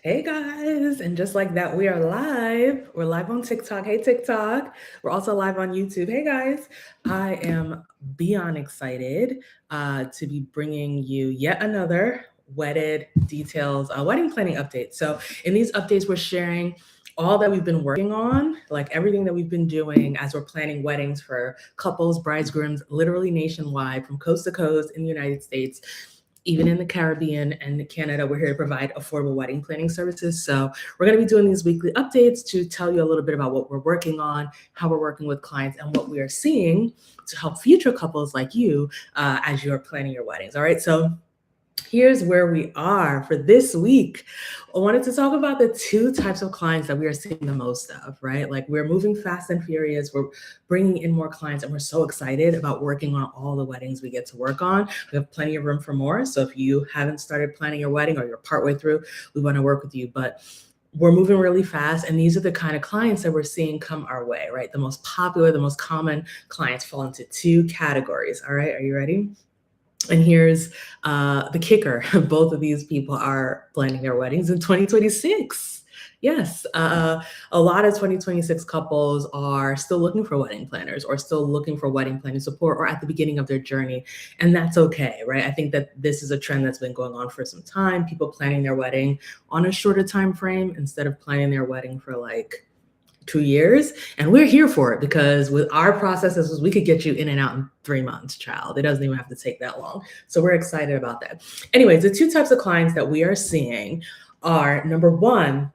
Hey guys, and just like that, we are live. We're live on TikTok. Hey TikTok. We're also live on YouTube. Hey guys, I am beyond excited to be bringing you yet another wedded details, wedding planning update. So in these updates, we're sharing all that we've been working on, like everything that we've been doing as we're planning weddings for couples, brides, grooms, literally nationwide, from coast to coast in the United States, even in the Caribbean and Canada. We're here to provide affordable wedding planning services. So we're going to be doing these weekly updates to tell you a little bit about what we're working on, how we're working with clients, and what we are seeing to help future couples like you as you're planning your weddings. All right. So here's where we are for this week. I wanted to talk about the two types of clients that we are seeing the most of, right? Like, we're moving fast and furious. We're bringing in more clients, and we're so excited about working on all the weddings we get to work on. We have plenty of room for more. So if you haven't started planning your wedding or you're partway through, we want to work with you. But we're moving really fast, and these are the kind of clients that we're seeing come our way, right? The most popular, the most common clients fall into two categories. All right, are you ready? And here's the kicker. Both of these people are planning their weddings in 2026. Yes, a lot of 2026 couples are still looking for wedding planners or still looking for wedding planning support or at the beginning of their journey. And that's okay, right? I think that this is a trend that's been going on for some time. People planning their wedding on a shorter time frame instead of planning their wedding for like 2 years. And we're here for it because with our processes, we could get you in and out in 3 months, child. It doesn't even have to take that long. So we're excited about that. Anyways, the two types of clients that we are seeing are, number one,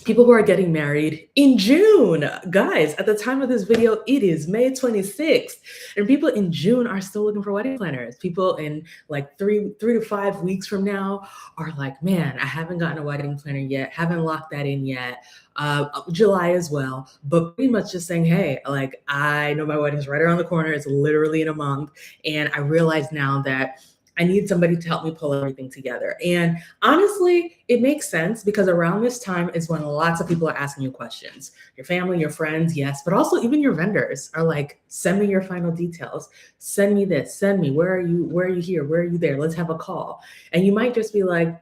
people who are getting married in June. Guys, at the time of this video, it is May 26th. And people in June are still looking for wedding planners. People in like three to 5 weeks from now are like, man, I haven't gotten a wedding planner yet, haven't locked that in yet. July as well, but pretty much just saying, hey, like, I know my wedding's right around the corner. It's literally in a month. And I realize now that I need somebody to help me pull everything together. And honestly, it makes sense because around this time is when lots of people are asking you questions. Your family, your friends, yes, but also even your vendors are like, send me your final details. Send me this, send me, where are you? Where are you here? Where are you there? Let's have a call. And you might just be like,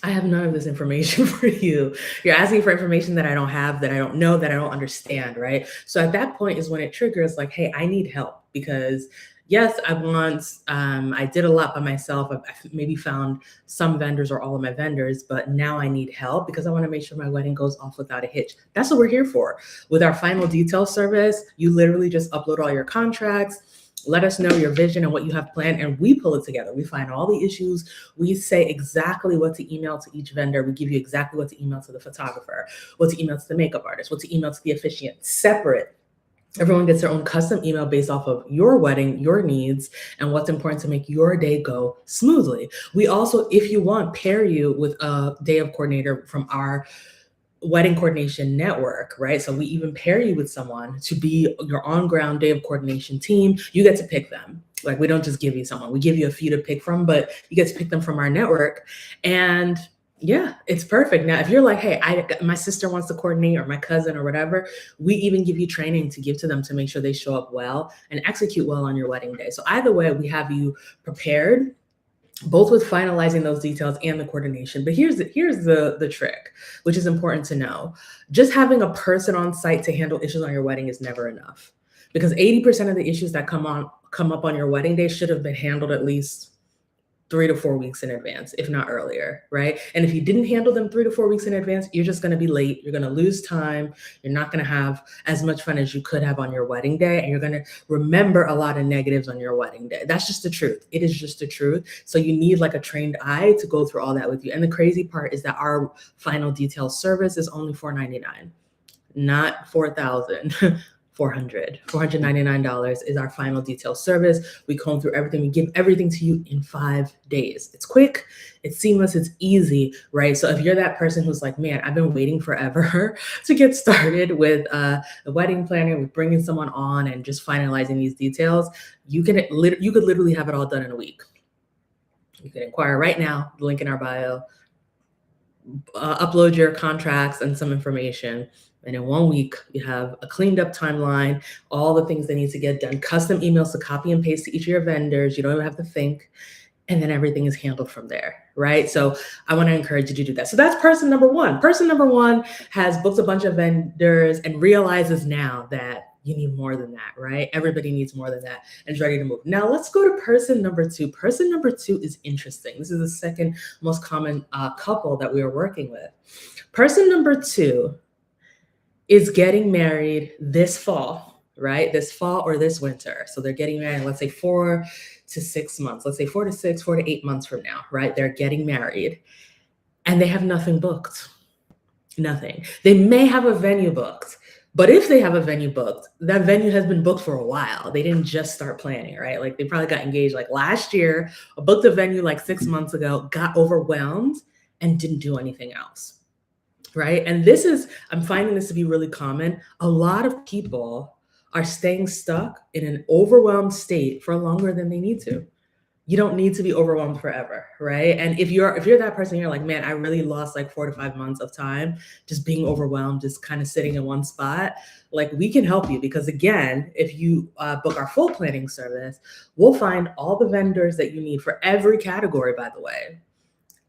I have none of this information for you. You're asking for information that I don't have, that I don't know, that I don't understand, right? So at that point is when it triggers like, hey, I need help because yes, I did a lot by myself. I've maybe found some vendors or all of my vendors, but now I need help because I want to make sure my wedding goes off without a hitch. That's what we're here for. With our final detail service, you literally just upload all your contracts, let us know your vision and what you have planned, and we pull it together. We find all the issues. We say exactly what to email to each vendor. We give you exactly what to email to the photographer, what to email to the makeup artist, what to email to the officiant, separate. Everyone gets their own custom email based off of your wedding, your needs, and what's important to make your day go smoothly. We also, if you want, pair you with a day of coordinator from our wedding coordination network, right? So we even pair you with someone to be your on ground day of coordination team. You get to pick them. Like, we don't just give you someone, we give you a few to pick from, but you get to pick them from our network. And yeah, it's perfect. Now, if you're like, hey, my sister wants to coordinate or my cousin or whatever, we even give you training to give to them to make sure they show up well and execute well on your wedding day. So either way, we have you prepared, both with finalizing those details and the coordination. But here's the trick, which is important to know. Just having a person on site to handle issues on your wedding is never enough, because 80% of the issues that come up on your wedding day should have been handled at least 3 to 4 weeks in advance, if not earlier, right? And if you didn't handle them 3 to 4 weeks in advance, you're just going to be late. You're going to lose time. You're not going to have as much fun as you could have on your wedding day. And you're going to remember a lot of negatives on your wedding day. That's just the truth. It is just the truth. So you need like a trained eye to go through all that with you. And the crazy part is that our final detail service is only $499, not $4,000. $499 is our final detail service. We comb through everything. We give everything to you in 5 days. It's quick, it's seamless, it's easy, right? So if you're that person who's like, man, I've been waiting forever to get started with the wedding planner, with bringing someone on and just finalizing these details, you could literally have it all done in a week. You can inquire right now, the link in our bio, upload your contracts and some information. And in 1 week, you have a cleaned up timeline, all the things that need to get done, custom emails to copy and paste to each of your vendors. You don't even have to think. and then everything is handled from there, right? So I want to encourage you to do that. So that's person number one. Person number one has booked a bunch of vendors and realizes now that you need more than that, right? Everybody needs more than that and is ready to move. Now let's go to person number two. Person number two is interesting. This is the second most common couple that we are working with. Person number two is getting married this fall, right? This fall or this winter. So they're getting married, let's say 4 to 6 months. Let's say 4 to 6, 4 to 8 months from now, right? They're getting married and they have nothing booked. Nothing. They may have a venue booked, but if they have a venue booked, that venue has been booked for a while. They didn't just start planning, right? Like they probably got engaged like last year, or booked a venue like 6 months ago, got overwhelmed and didn't do anything else. Right. And this is, I'm finding this to be really common. A lot of people are staying stuck in an overwhelmed state for longer than they need to. You don't need to be overwhelmed forever, right? And if you're that person, you're like, man, I really lost like 4 to 5 months of time just being overwhelmed, just kind of sitting in one spot. Like we can help you because again, if you book our full planning service, we'll find all the vendors that you need for every category, by the way,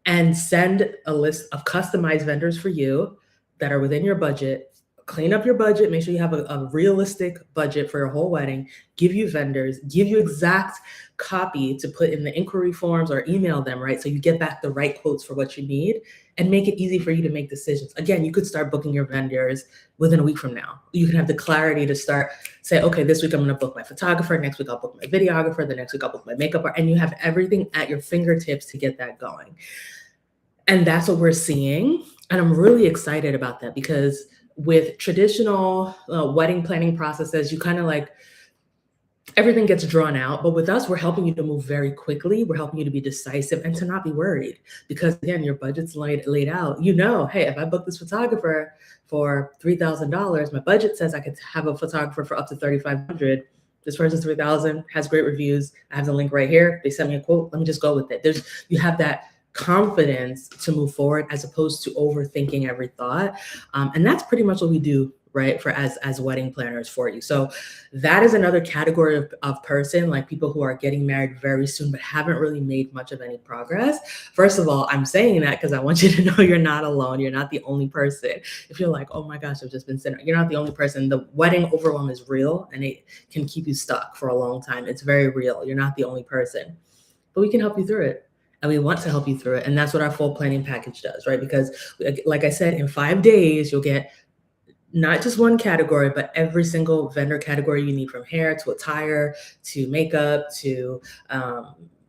and send a list of customized vendors for you that are within your budget. Clean up your budget, make sure you have a realistic budget for your whole wedding, give you vendors, give you exact copy to put in the inquiry forms or email them, right? So you get back the right quotes for what you need and make it easy for you to make decisions. Again, you could start booking your vendors within a week from now. You can have the clarity to start, say, okay, this week I'm gonna book my photographer, next week I'll book my videographer, the next week I'll book my makeup artist, and you have everything at your fingertips to get that going. And that's what we're seeing. And I'm really excited about that because with traditional wedding planning processes, you kind of like everything gets drawn out. But with us, we're helping you to move very quickly. We're helping you to be decisive and to not be worried because again, your budget's laid out. You know, hey, if I book this photographer for $3,000, my budget says I could have a photographer for up to $3,500. This person's 3,000 has great reviews. I have the link right here. They sent me a quote. Let me just go with it. You have that confidence to move forward as opposed to overthinking every thought. And that's pretty much what we do, right? For as wedding planners for you. So that is another category of person, like people who are getting married very soon, but haven't really made much of any progress. First of all, I'm saying that because I want you to know you're not alone. You're not the only person. If you're like, oh my gosh, I've just been sitting, you're not the only person. The wedding overwhelm is real and it can keep you stuck for a long time. It's very real. You're not the only person, but we can help you through it. And we want to help you through it. And that's what our full planning package does, right? Because like I said, in 5 days, you'll get not just one category, but every single vendor category you need, from hair to attire, to makeup, to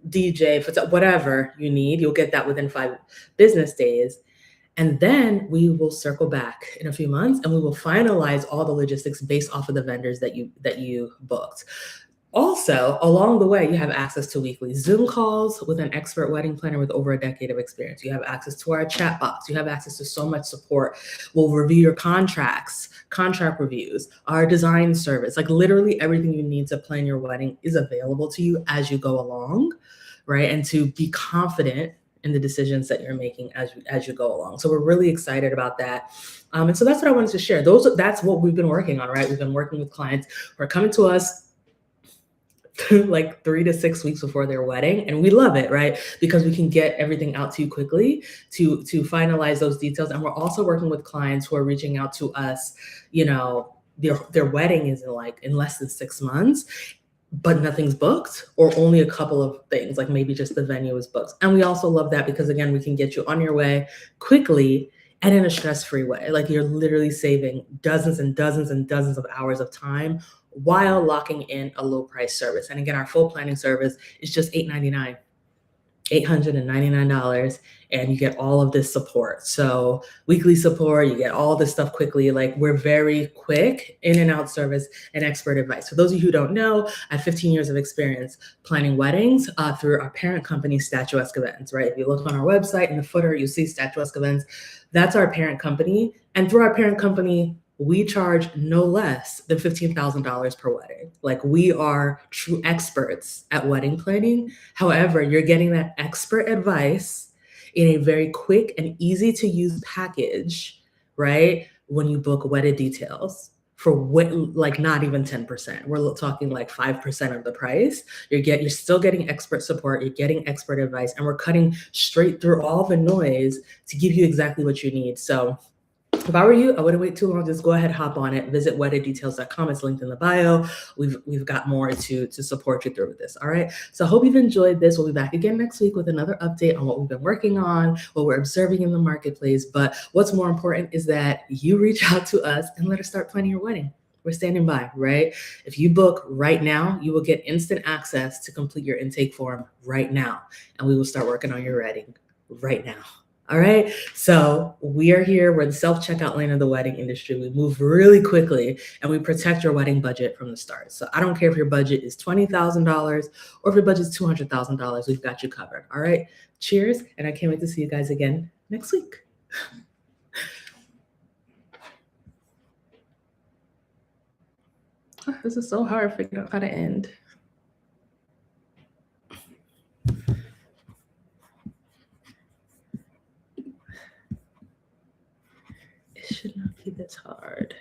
DJ, whatever you need, you'll get that within 5 business days. And then we will circle back in a few months and we will finalize all the logistics based off of the vendors that you booked. Also, along the way, you have access to weekly Zoom calls with an expert wedding planner with over a decade of experience. You have access to our chat box. You have access to so much support. We'll review your contracts, contract reviews, our design service. Like literally everything you need to plan your wedding is available to you as you go along, right? And to be confident in the decisions that you're making as you go along. So we're really excited about that. And so that's what I wanted to share. That's what we've been working on, right? We've been working with clients who are coming to us like 3 to 6 weeks before their wedding. And we love it, right? Because we can get everything out to you quickly to finalize those details. And we're also working with clients who are reaching out to us, you know, their wedding is in less than 6 months, but nothing's booked, or only a couple of things, like maybe just the venue is booked. And we also love that because again, we can get you on your way quickly and in a stress-free way. Like you're literally saving dozens and dozens and dozens of hours of time while locking in a low price service. And again, our full planning service is just $899, $899, and you get all of this support. So weekly support, you get all this stuff quickly. Like we're very quick in and out service and expert advice. For those of you who don't know, I have 15 years of experience planning weddings through our parent company, Statuesque Events, right? If you look on our website in the footer, you see Statuesque Events. That's our parent company. And through our parent company, we charge no less than $15,000 per wedding. Like we are true experts at wedding planning. However, you're getting that expert advice in a very quick and easy to use package, right? When you book Wedded Details, for like not even 10%. We're talking like 5% of the price. You're still getting expert support, you're getting expert advice, and we're cutting straight through all the noise to give you exactly what you need. So if I were you, I wouldn't wait too long. Just go ahead, hop on it. Visit weddedetails.com. It's linked in the bio. We've got more to support you through with this. All right. So I hope you've enjoyed this. We'll be back again next week with another update on what we've been working on, what we're observing in the marketplace. But what's more important is that you reach out to us and let us start planning your wedding. We're standing by, right? If you book right now, you will get instant access to complete your intake form right now. And we will start working on your wedding right now. All right. So we are here. We're the self-checkout lane of the wedding industry. We move really quickly and we protect your wedding budget from the start. So I don't care if your budget is $20,000 or if your budget is $200,000, we've got you covered. All right. Cheers. And I can't wait to see you guys again next week. This is so hard figuring out how to end. It should not be this hard.